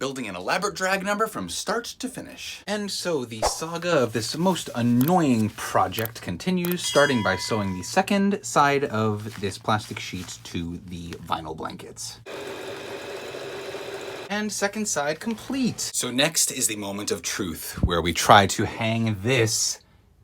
building an elaborate drag number from start to finish. And so the saga of this most annoying project continues, starting by sewing the second side of this plastic sheet to the vinyl blankets. And second side complete. So next is the moment of truth, where we try to hang this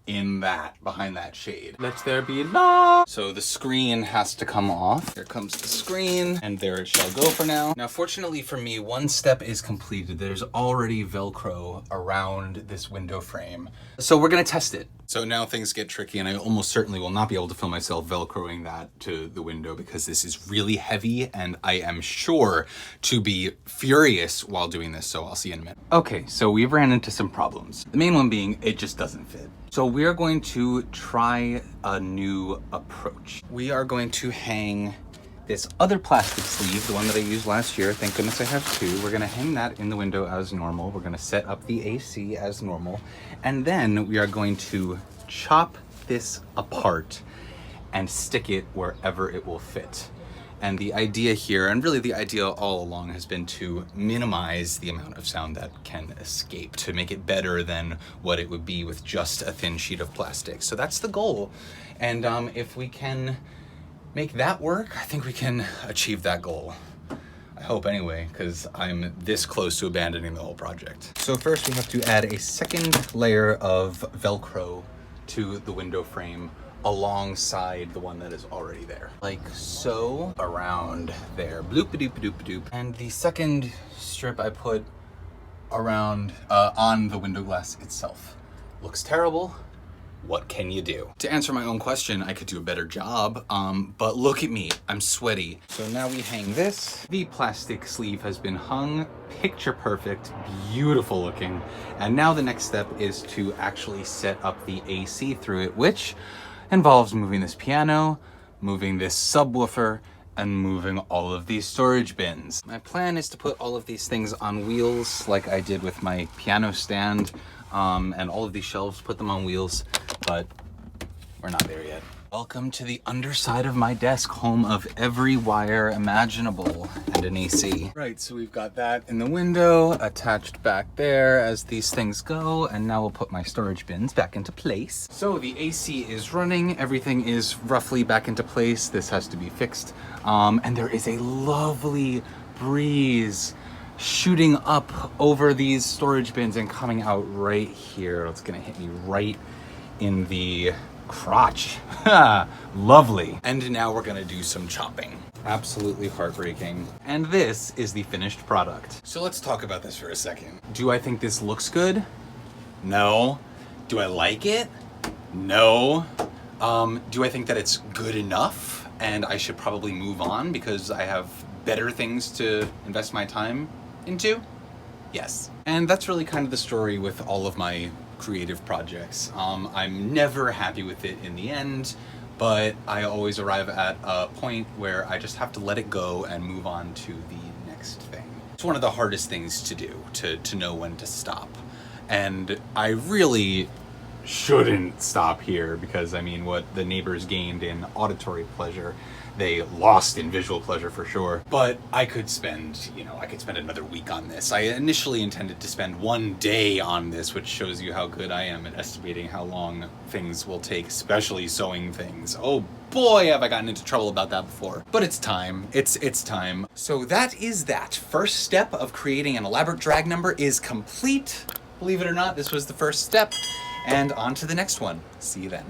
in that, behind that shade. Let there be love. So the screen has to come off. Here comes the screen, and there it shall go for now. Now, fortunately for me, one step is completed. There's already Velcro around this window frame. So we're gonna test it. So now things get tricky, and I almost certainly will not be able to film myself Velcroing that to the window because this is really heavy, and I am sure to be furious while doing this, so I'll see you in a minute. Okay, so we've ran into some problems. The main one being it just doesn't fit. So we are going to try a new approach. We are going to hang this other plastic sleeve, the one that I used last year. Thank goodness I have two. We're gonna hang that in the window as normal. We're gonna set up the AC as normal. And then we are going to chop this apart and stick it wherever it will fit. And the idea here, and really the idea all along, has been to minimize the amount of sound that can escape, to make it better than what it would be with just a thin sheet of plastic. So that's the goal. And if we can make that work, I think we can achieve that goal. I hope anyway, because I'm this close to abandoning the whole project. So first we have to add a second layer of Velcro to the window frame alongside the one that is already there. Like so, around there. Bloop-a-doop-a-doop-a-doop. And the second strip I put around on the window glass itself. Looks terrible. What can you do? To answer my own question, I could do a better job, but look at me, I'm sweaty. So now we hang this. The plastic sleeve has been hung, picture perfect, beautiful looking. And now the next step is to actually set up the AC through it, which involves moving this piano, moving this subwoofer, and moving all of these storage bins. My plan is to put all of these things on wheels like I did with my piano stand, and all of these shelves, put them on wheels, but we're not there yet. Welcome to the underside of my desk, home of every wire imaginable and an AC. Right, so we've got that in the window, attached back there as these things go, and now we'll put my storage bins back into place. So the AC is running, everything is roughly back into place. This has to be fixed, and there is a lovely breeze shooting up over these storage bins and coming out right here. It's gonna hit me right in the crotch. Lovely. And now we're gonna do some chopping. Absolutely heartbreaking. And this is the finished product. So let's talk about this for a second. Do I think this looks good? No. Do I like it? No. Do I think that it's good enough and I should probably move on because I have better things to invest my time into? Yes. And that's really kind of the story with all of my creative projects. I'm never happy with it in the end, but I always arrive at a point where I just have to let it go and move on to the next thing. It's one of the hardest things to do, to know when to stop. And I really shouldn't stop here because, I mean, what the neighbors gained in auditory pleasure, they lost in visual pleasure for sure. But I could spend, I could spend another week on this. I initially intended to spend one day on this, which shows you how good I am at estimating how long things will take, especially sewing things. Oh boy, have I gotten into trouble about that before. But it's time. It's time. So that is that. First step of creating an elaborate drag number is complete. Believe it or not, this was the first step. And on to the next one. See you then.